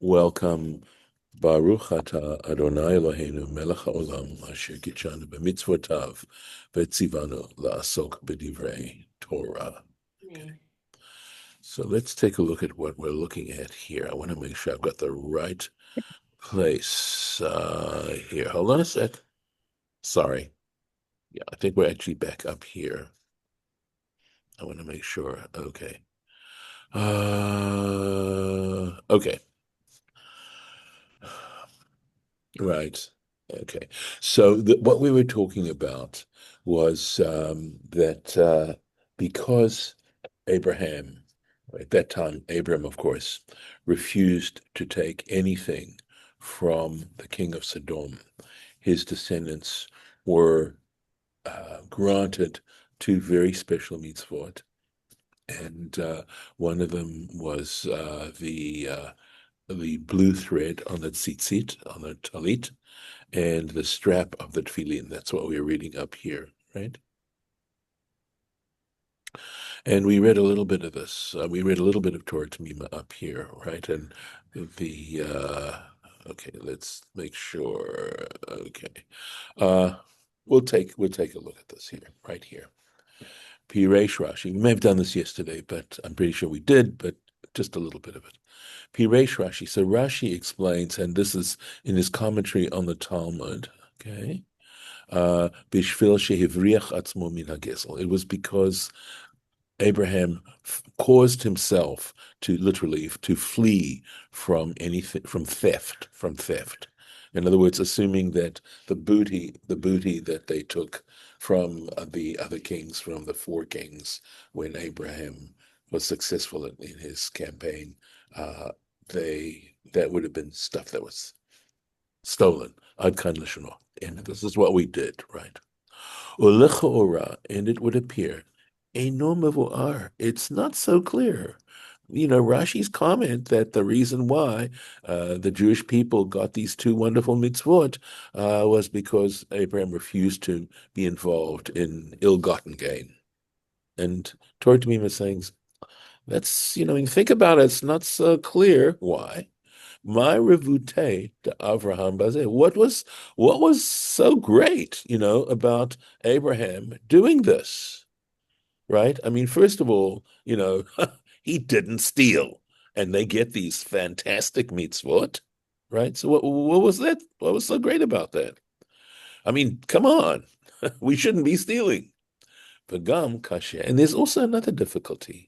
Welcome, Baruch Atah Adonai Eloheinu melech haolam asher kitshanu b'mitzvotav v'tzivanu la'asok b'divrei Torah. Okay. So let's take a look at what we're looking at here. I want to make sure I've got the right place here. Hold on a sec. Sorry. Yeah, I think we're actually back up here. I want to make sure. Okay. Okay. Right. Okay. So what we were talking about was that because Abraham, at that time, Abraham, of course, refused to take anything from the King of Sodom, his descendants were granted two very special mitzvot. And one of them was the blue thread on the tzitzit, on the talit, and the strap of the Tephilin. That's what we're reading up here, right? And we read a little bit of this. We read a little bit of Torah T'mimah up here, right? And okay, let's make sure. Okay, we'll take a look at this here, right here. Piresh Rashi. We may have done this yesterday, but I'm pretty sure we did, but just a little bit of it. Piresh Rashi. So Rashi explains, and this is in his commentary on the Talmud, okay? Bishvil shehivriach atzmo min hagesel. It was because Abraham caused himself to literally to flee from anything, from theft. In other words, assuming that the booty that they took from the other kings, from the four kings, when Abraham was successful in his campaign, that would have been stuff that was stolen. Ad kan l'shono. And this is what we did, right? And it would appear, Eino mevu'ar. It's not so clear. You know, Rashi's comment that the reason why the Jewish people got these two wonderful mitzvot was because Abraham refused to be involved in ill-gotten gain. And Torah T'mimah is saying, that's, you know, when you think about it, it's not so clear why. My revute to Avraham Bazeh. What was so great, you know, about Abraham doing this, right? I mean, first of all, you know, he didn't steal, and they get these fantastic mitzvot, right? So what was that? What was so great about that? I mean, come on, we shouldn't be stealing. V'gam kasher, and there's also another difficulty.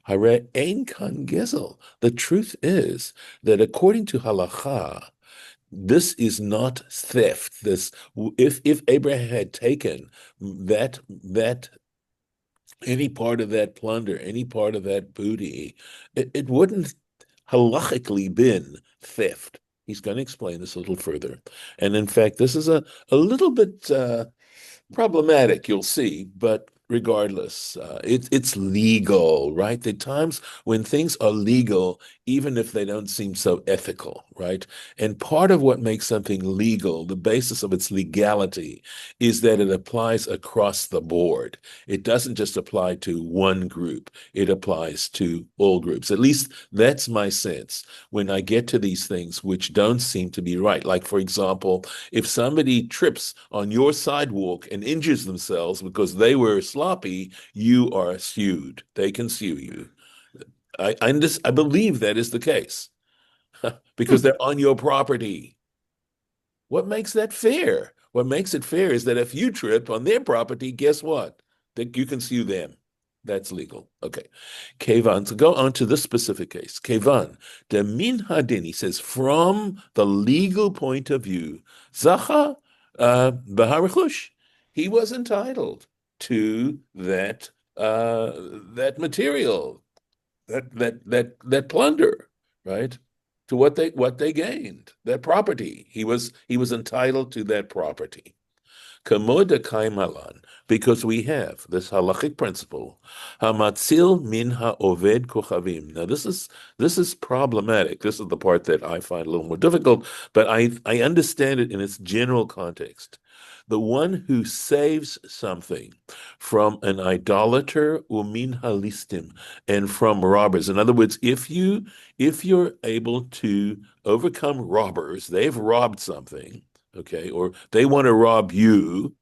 Hare ein kan gezel. The truth is that according to halacha, this is not theft. This, if Abraham had taken that any part of that plunder, any part of that booty, it wouldn't halachically been theft. He's going to explain this a little further. And in fact, this is a little bit problematic, you'll see, but regardless, it's legal, right? There are times when things are legal, even if they don't seem so ethical, right? And part of what makes something legal, the basis of its legality, is that it applies across the board. It doesn't just apply to one group, it applies to all groups. At least that's my sense when I get to these things which don't seem to be right. Like, for example, if somebody trips on your sidewalk and injures themselves because they were sloppy, you are sued. They can sue you. I believe that is the case because they're on your property. What makes that fair? What makes it fair is that if you trip on their property, guess what? That you can sue them. That's legal. Okay. Kevan, to go on to this specific case, Kevan, the min hadin, he says, from the legal point of view, Zacha Baharichush, he was entitled to that material, that plunder, right? To what they gained, that property. He was entitled to that property. Kamoda kaimalan, because we have this halachic principle, hamatzil min haoved kochavim. Now this is problematic. This is the part that I find a little more difficult, but I understand it in its general context. the one who saves something from an idolater umin halistim and from robbers. In other words, if you're able to overcome robbers, they've robbed something, okay, or they want to rob you,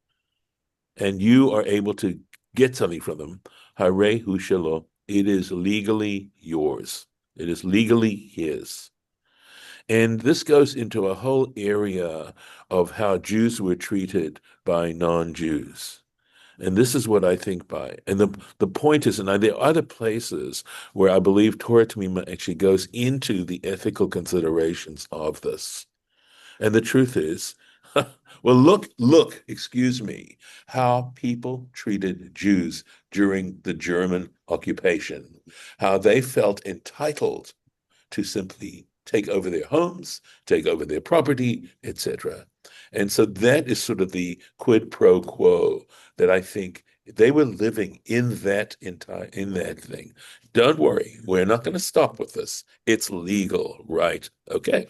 and you are able to get something from them, hare hu shelo, it is legally yours. It is legally his. And this goes into a whole area of how Jews were treated by non-Jews. And this is what I think by. And the point is, and there are other places where I believe Torah T'mimah actually goes into the ethical considerations of this. And the truth is, well, excuse me, how people treated Jews during the German occupation, how they felt entitled to simply take over their homes, take over their property, etc. And so that is sort of the quid pro quo that I think they were living in that thing. Don't worry, we're not going to stop with this. It's legal, right? Okay.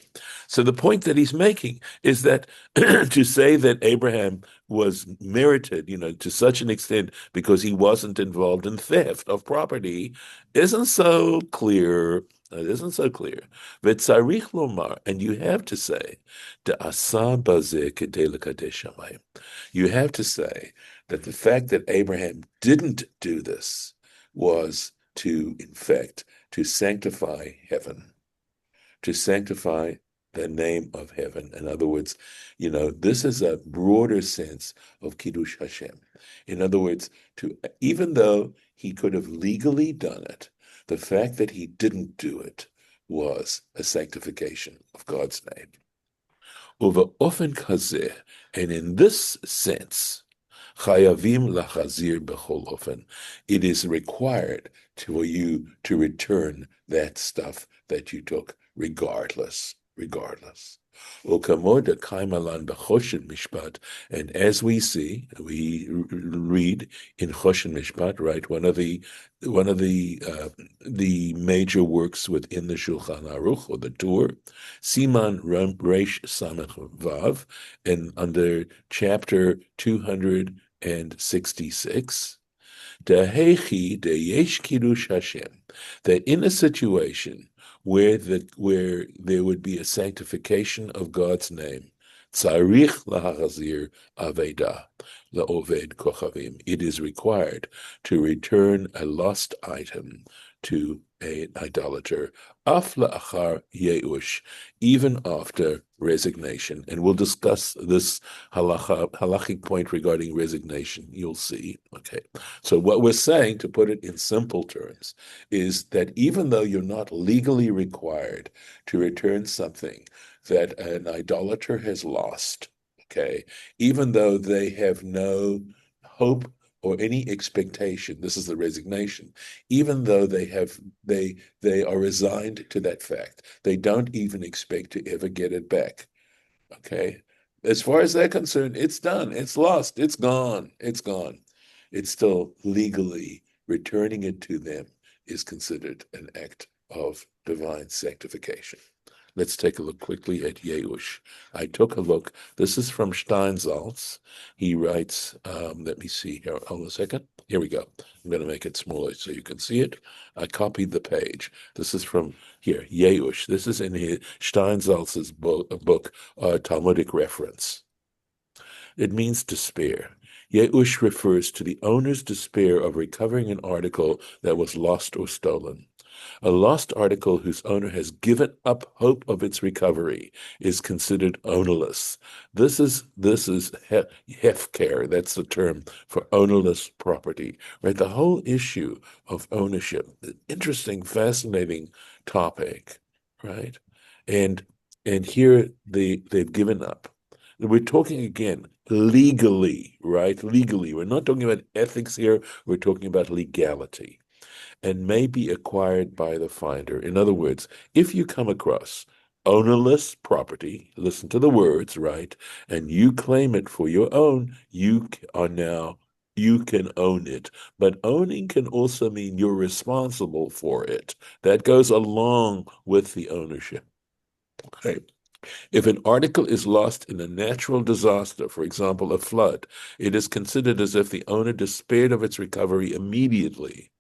So the point that he's making is that to say that Abraham was merited, to such an extent because he wasn't involved in theft of property isn't so clear. It isn't so clear. V'tzarich lomar, and you have to say, de'asa bazeh kedei lekadesh shamayim. You have to say that the fact that Abraham didn't do this was to, in fact, to sanctify heaven, to sanctify the name of heaven. In other words, this is a broader sense of Kiddush Hashem. In other words, even though he could have legally done it, the fact that he didn't do it was a sanctification of God's name. Uva ofen kazeh, and in this sense, chayavim lachazir bechol ofen, it is required for you to return that stuff that you took, regardless. Ukamod kaimalan b'choshen mishpat, and as we see, we read in Choshen Mishpat, right? One of the major works within the Shulchan Aruch or the Torah, Siman Reish Samech Vav, and under chapter 266, Dehechi deyesh kiddush Hashem, that in a situation where there would be a sanctification of God's name, tzarich lahachazir aveda laoved kochavim. It is required to return a lost item to an idolater, af la'achar yeush, even after resignation. And we'll discuss this halachic point regarding resignation. You'll see. Okay. So what we're saying, to put it in simple terms, is that even though you're not legally required to return something that an idolater has lost, okay, even though they have no hope or any expectation, this is the resignation, even though they are resigned to that fact, they don't even expect to ever get it back. Okay. As far as they're concerned, it's done, it's lost, it's gone. It's still legally returning it to them is considered an act of divine sanctification. Let's take a look quickly at Yeush. I took a look. This is from Steinsaltz. He writes, let me see here. Hold on a second. Here we go. I'm going to make it smaller so you can see it. I copied the page. This is from here, Yeush. This is in his Steinsaltz's book, Talmudic reference. It means despair. Yeush refers to the owner's despair of recovering an article that was lost or stolen. A lost article whose owner has given up hope of its recovery is considered ownerless. This is hefker. That's the term for ownerless property, right? The whole issue of ownership, interesting, fascinating topic, right? And here they've given up. We're talking again legally, right? Legally. We're not talking about ethics here. We're talking about legality, and may be acquired by the finder. In other words, if you come across ownerless property, listen to the words, right, and you claim it for your own, you can own it. But owning can also mean you're responsible for it. That goes along with the ownership. Okay. If an article is lost in a natural disaster, for example, a flood, it is considered as if the owner despaired of its recovery immediately.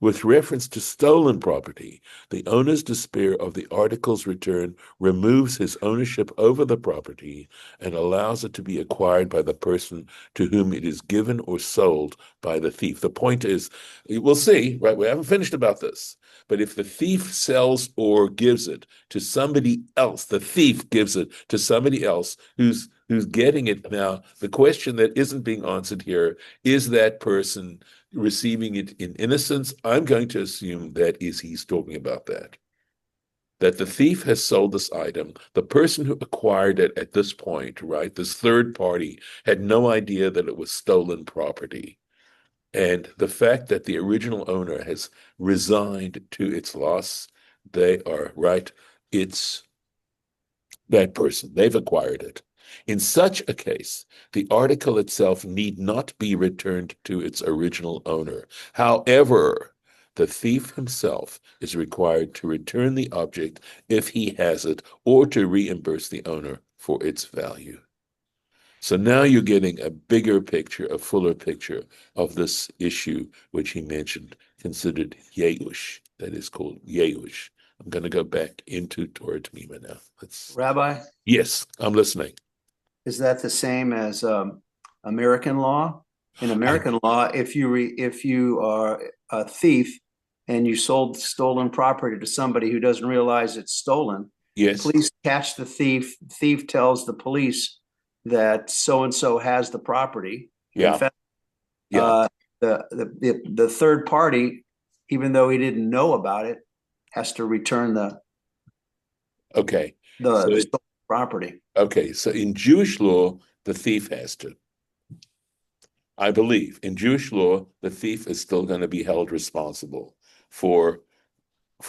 With reference to stolen property, the owner's despair of the article's return removes his ownership over the property and allows it to be acquired by the person to whom it is given or sold by the thief. The point is, we'll see, right? We haven't finished about this. But if the thief sells or gives it to somebody else, the thief gives it to somebody else who's getting it now, the question that isn't being answered here is that person receiving it in innocence? I'm going to assume that he's talking about that the thief has sold this item. The person who acquired it at this point, right, this third party, had no idea that it was stolen property. And the fact that the original owner has resigned to its loss, they are right. It's that person. They've acquired it. In such a case, the article itself need not be returned to its original owner. However, the thief himself is required to return the object if he has it, or to reimburse the owner for its value. So now you're getting a bigger picture, a fuller picture of this issue, which he mentioned, considered Yeush, that is called Yeush. I'm going to go back into Torah T'mimah now. Rabbi, Yes, I'm listening. is that the same as American law? In I, American law, if you are a thief and you sold stolen property to somebody who doesn't realize it's stolen, yes, police catch the thief. Thief tells the police that so and so has the property. yeah, yeah, Uh, the third party, even though he didn't know about it, has to return okay. the stolen property. So in Jewish law, the thief has to. I believe in Jewish law, the thief is still going to be held responsible for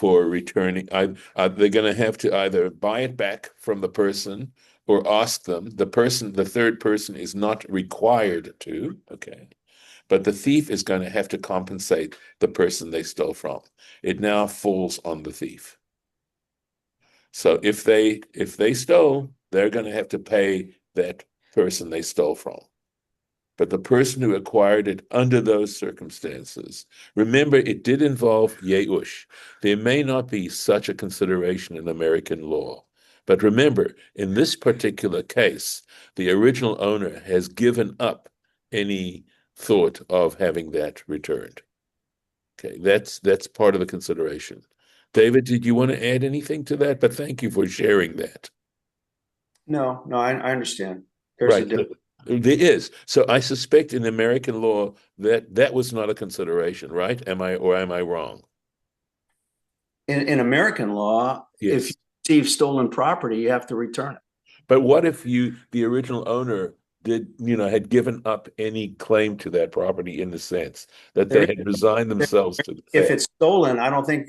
returning. They're going to have to either buy it back from the person or ask them. The third person is not required to, okay, but the thief is going to have to compensate the person they stole from. It now falls on the thief. So if they stole, they're going to have to pay that person they stole from. But the person who acquired it under those circumstances, remember, it did involve Yeush. There may not be such a consideration in American law. But remember, in this particular case, the original owner has given up any thought of having that returned. Okay, that's part of the consideration. David, did you want to add anything to that? But thank you for sharing that. No, I understand. There's a Right. difference. There is. So I suspect in American law that that was not a consideration, right? Am I wrong? In American law, if you Yes. receive stolen property, you have to return it. But what if the original owner had given up any claim to that property in the sense that There, they had resigned there, themselves to the if fact? it's stolen, I don't think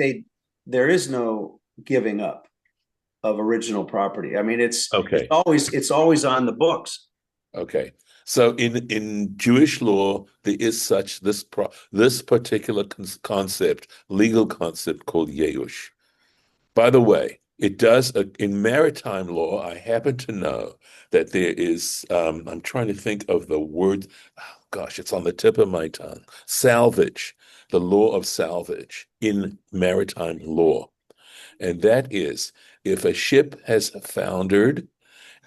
there is no giving up of original property. I mean, Okay. it's always on the books. Okay. So in Jewish law, there is such this particular concept, legal concept called Yeush. By the way, it does in maritime law. I happen to know that there is. I'm trying to think of the word. Oh, gosh, it's on the tip of my tongue. Salvage, the law of salvage in maritime law, and that is if a ship has foundered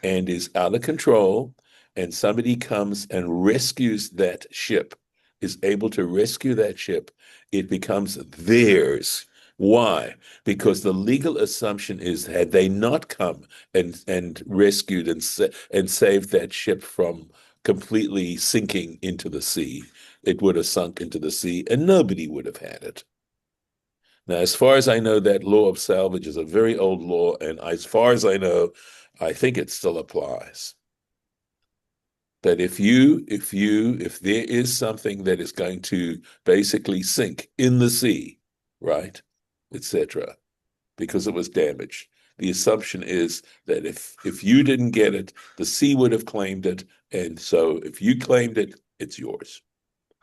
and is out of control, and somebody comes and rescues that ship, is able to rescue that ship, it becomes theirs. Why? Because the legal assumption is had they not come and rescued and saved that ship from completely sinking into the sea, it would have sunk into the sea and nobody would have had it. Now, as far as I know, that law of salvage is a very old law, and as far as I know, I think it still applies. That if there is something that is going to basically sink in the sea, right, etc., because it was damaged, the assumption is that if you didn't get it, the sea would have claimed it, and so if you claimed it, it's yours,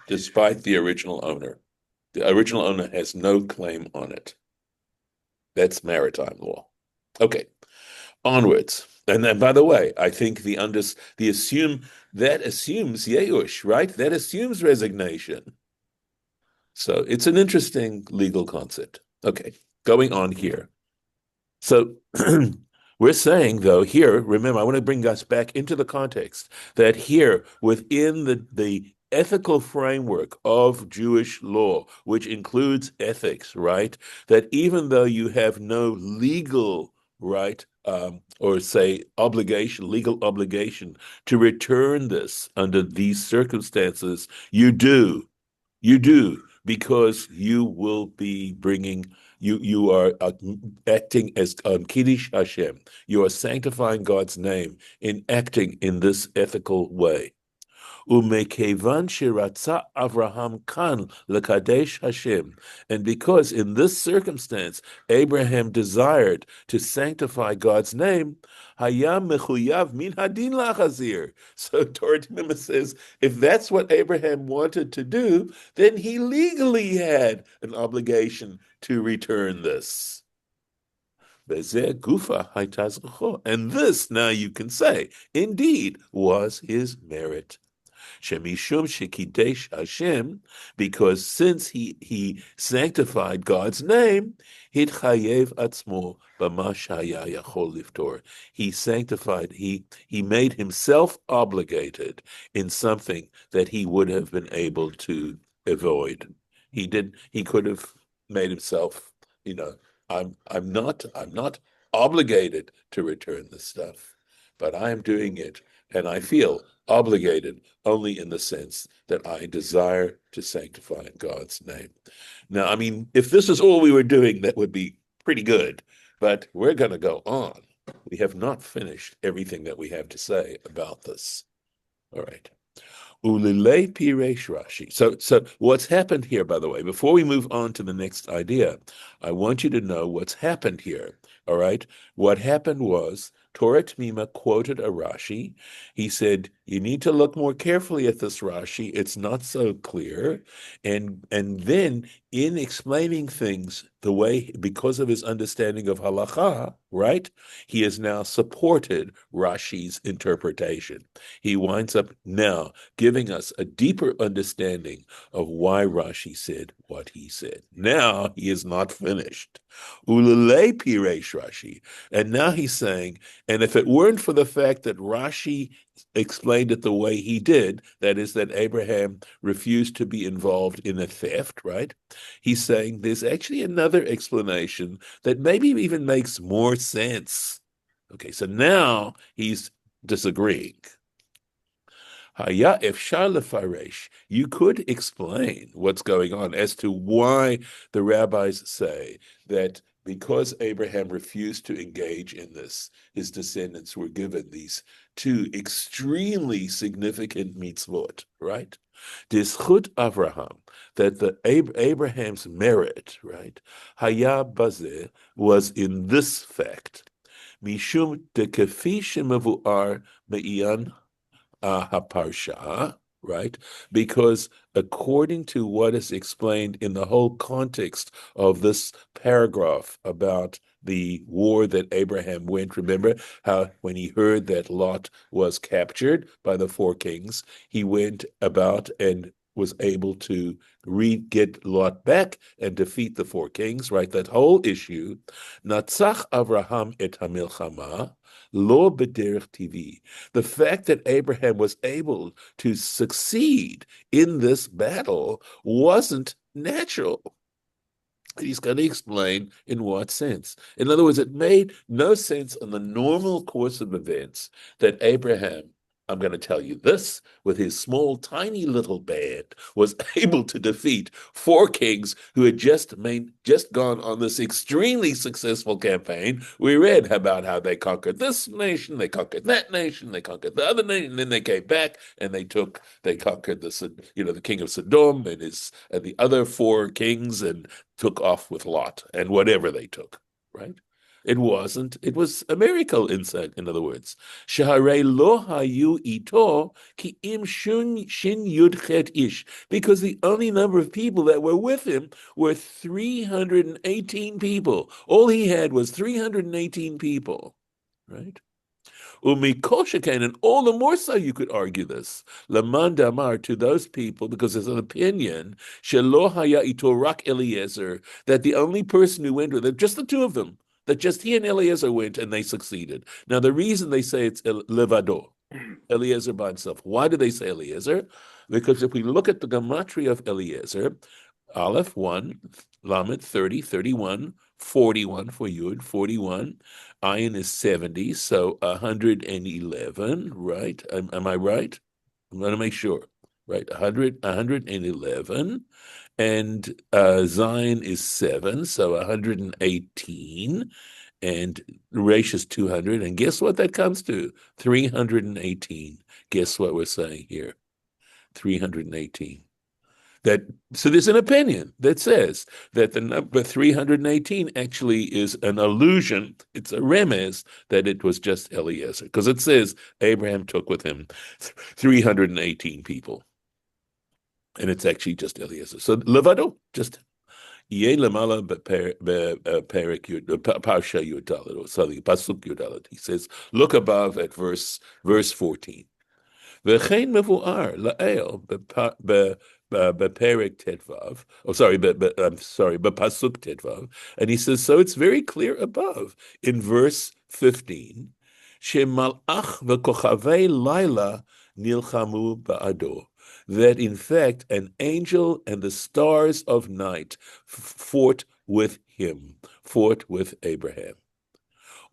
despite the original owner. The original owner has no claim on it. That's maritime law. Okay. onwards. And then, by the way, I think the assume that assumes Yeush, right? That assumes resignation. So it's an interesting legal concept. Okay, going on here. So we're saying, though, here, remember, I want to bring us back into the context that here, within the ethical framework of Jewish law, which includes ethics, right? That even though you have no legal right, or say legal obligation to return this under these circumstances, you do, because you will be bringing you are acting as Kiddush Hashem. You are sanctifying God's name in acting in this ethical way. Umekevan shiratza Avraham kan lekadesh Hashem, and because in this circumstance Abraham desired to sanctify God's name, hayam mechuyav min hadin lachazir. So Torah T'mimah says, if that's what Abraham wanted to do, then he legally had an obligation to return this. And this, now you can say, indeed was his merit. Shemishum shekidesh Hashem, because since he sanctified God's name, hitchayev atzmo b'ma shaya yachol liftor. He sanctified, he made himself obligated in something that he would have been able to avoid. He could have made himself, I'm not obligated to return this stuff, but I am doing it, and I feel obligated only in the sense that I desire to sanctify God's name. Now, I mean, if this is all we were doing, that would be pretty good, but we're going to go on. We have not finished everything that we have to say about this. All right. Ulile piresh Rashi. So what's happened here, by the way, before we move on to the next idea, I want you to know what's happened here. All right. What happened was Torah T'mimah quoted a Rashi. He said, you need to look more carefully at this Rashi. It's not so clear. And then in explaining things the way, because of his understanding of halacha, right, he has now supported Rashi's interpretation. He winds up now giving us a deeper understanding of why Rashi said what he said. Now he is not finished. Ulele piresh Rashi. And now he's saying, and if it weren't for the fact that Rashi explained it the way he did, that is, that Abraham refused to be involved in a theft, right? He's saying there's actually another explanation that maybe even makes more sense. Okay, so now he's disagreeing. Haya efshar lefaresh. You could explain what's going on as to why the rabbis say that because Abraham refused to engage in this, his descendants were given these two extremely significant mitzvot, right? Dischut Avraham, that the Abraham's merit, right, Haya bazeh, was in this fact. Mishum de kefi shemavuar me'iyan haparsha, right? Because according to what is explained in the whole context of this paragraph about the war that Abraham went, remember how when he heard that Lot was captured by the four kings, he went about and was able to get Lot back and defeat the four kings, right? That whole issue. Natzach Avraham et hamilchama, lo b'derech tivi. The fact that Abraham was able to succeed in this battle wasn't natural. He's going to explain in what sense. In other words, it made no sense in the normal course of events that Abraham, I'm going to tell you this, with his small, tiny little band, was able to defeat four kings who had just gone on this extremely successful campaign. We read about how they conquered this nation, they conquered that nation, they conquered the other nation, and then they came back and they conquered the king of Sodom and the other four kings, and took off with Lot and whatever they took, right? It was a miracle in other words. Shaharei lo hayu ito ki im shin yud chet ish, because the only number of people that were with him were 318 people. All he had was 318 people. right? Umikoshikain, and all the more so you could argue this. Laman damar, to those people, because there's an opinion, shelo haya ito rak Eliezer, that the only person who went with it, just the two of them, that just he and Eliezer went and they succeeded. Now, the reason they say it's levado, Eliezer by himself. Why do they say Eliezer? Because if we look at the gematria of Eliezer, Aleph 1, Lamed 30, 31, 41 for Yud, 41. Ayin is 70, so 111, right? Am I right? I'm going to make sure. Right, 111. And Zion is 7, so 118. And Resh is 200. And guess what that comes to? 318. Guess what we're saying here? 318. That so there's an opinion that says that the number 318 actually is an allusion, it's a remez that it was just Eliezer, because it says Abraham took with him 318 people, and it's actually just Eliezer. So Levado, just Yeh lemala beperek parsha Yudalet, or sorry, pasuk Yudalet. He says, look above at verse 14. וכן מבואר לאל בפרק ט"ו, oh sorry, I'm sorry, בפסוק ט"ו, and he says, so it's very clear above in verse 15, שמלאך וכוכבי לילה נלחמו בעדו, that in fact an angel and the stars of night fought with him, fought with Abraham.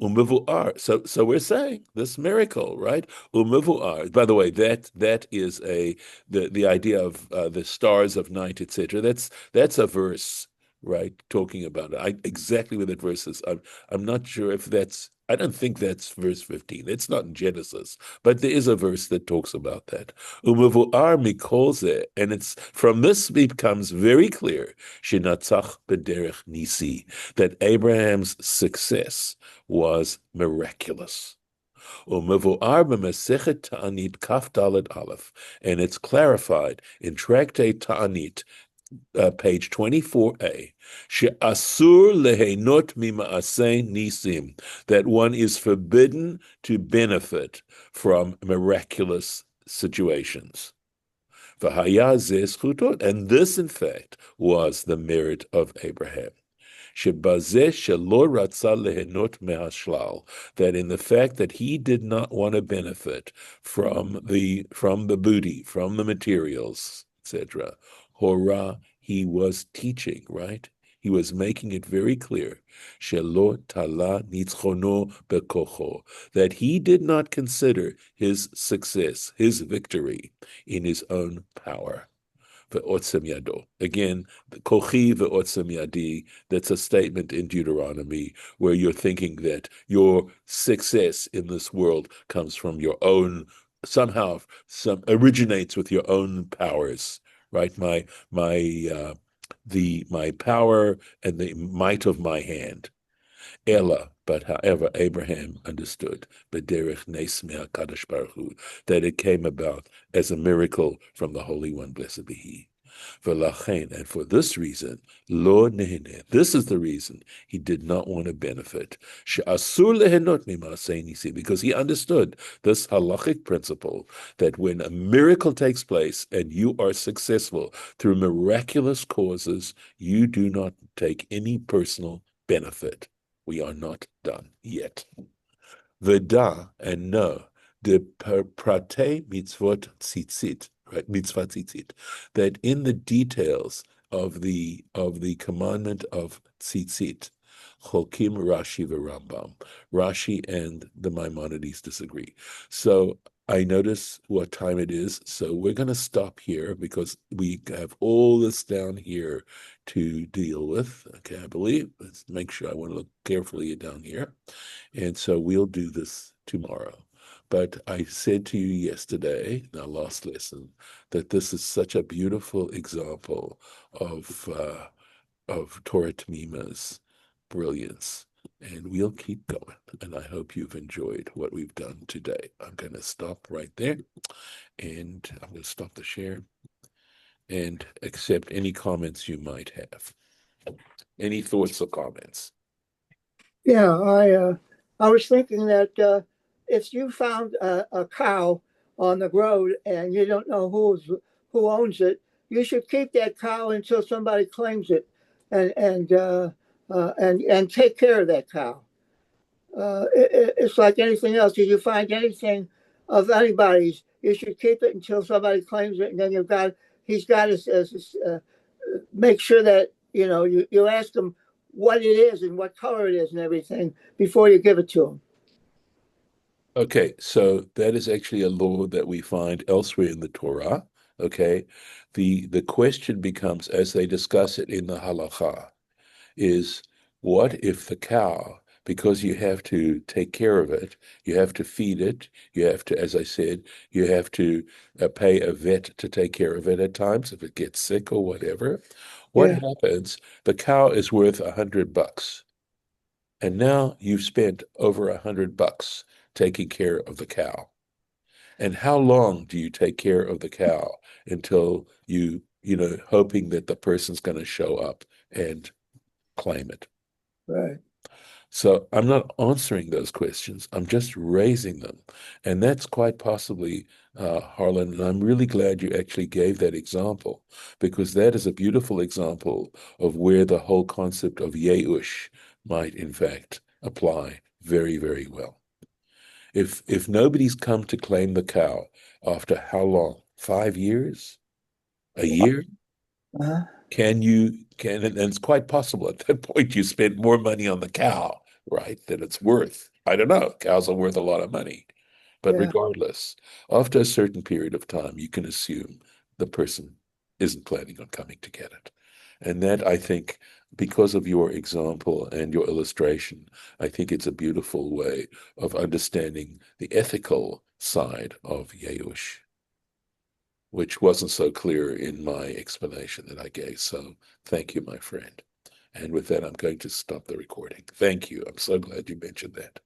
Umivu'ar. So we're saying this miracle, right? Umivu'ar. By the way, that is the idea of the stars of night, etc. That's a verse, right? Talking about it. Exactly what that verse is. I'm not sure if that's. I don't think that's verse 15. It's not in Genesis, but there is a verse that talks about that. Umivu'ar mikolze, and it's from this becomes very clear. Shinatzach b'derech nisi, that Abraham's success was miraculous. Umevu'ar b'Masechet Ta'anit Kaf Dalet Aleph, and it's clarified in Tractate Ta'anit, page 24a, she'asur lehenot mima'aseh nisim, that one is forbidden to benefit from miraculous situations. V'haya zeh zchutot, and this, in fact, was the merit of Abraham. Shebazeh shelo ratza lehenot mehashlal, that in the fact that he did not want to benefit from the booty, from the materials, etc. Hora, he was teaching, right? He was making it very clear, shelo tala nitzchono bekocho, that he did not consider his success, his victory, in his own power. Ve'otzem yado. Again, kochi ve'otzem yadi, that's a statement in Deuteronomy where you're thinking that your success in this world comes from your own, somehow originates with your own powers, right? My power and the might of my hand. Ella, but however, Abraham understood b'derech nes me'akadosh baruch hu, that it came about as a miracle from the Holy One, blessed be He. V'lachen, and for this reason, lo nehene. This is the reason he did not want to benefit. She'asur lehenot mima'aseh nisi, because he understood this halachic principle that when a miracle takes place and you are successful through miraculous causes, you do not take any personal benefit. We are not done yet. Veda, and know, the prate mitzvot tzitzit, right? Mitzvah tzitzit, that in the details of the commandment of tzitzit, Chokim Rashi v'Rambam, Rashi and the Maimonides disagree. So I notice what time it is, so we're going to stop here because we have all this down here to deal with. Okay, I believe. Let's make sure. I want to look carefully down here. And so we'll do this tomorrow. But I said to you yesterday, in our last lesson, that this is such a beautiful example of Torah T'mimah's brilliance. And we'll keep going. And I hope you've enjoyed what we've done today. I'm going to stop right there. And I'm going to stop the share and accept any comments you might have. Any thoughts or comments? Yeah, I was thinking that if you found a cow on the road and you don't know who owns it, you should keep that cow until somebody claims it, and take care of that cow. It's like anything else. If you find anything of anybody's, you should keep it until somebody claims it, and then he's got to make sure that you ask him what it is and what color it is and everything before you give it to him. Okay, so that is actually a law that we find elsewhere in the Torah. Okay, the question becomes, as they discuss it in the halacha, is what if the cow, because you have to take care of it, you have to feed it, you have to, as I said, you have to pay a vet to take care of it at times if it gets sick or whatever. What Yeah, happens? The cow is worth $100, and now you've spent over $100 taking care of the cow. And how long do you take care of the cow until hoping that the person's going to show up and claim it? right. So I'm not answering those questions. I'm just raising them. And that's quite possibly, Harlan, and I'm really glad you actually gave that example because that is a beautiful example of where the whole concept of Yeush might, in fact, apply very, very well. If nobody's come to claim the cow after how long? 5 years? A year? Uh-huh. And it's quite possible at that point you spent more money on the cow, right, than it's worth. I don't know. Cows are worth a lot of money. But Yeah, regardless, after a certain period of time, you can assume the person isn't planning on coming to get it. And that, I think, because of your example and your illustration, I think it's a beautiful way of understanding the ethical side of Yeush, which wasn't so clear in my explanation that I gave. So thank you, my friend. And with that, I'm going to stop the recording. Thank you. I'm so glad you mentioned that.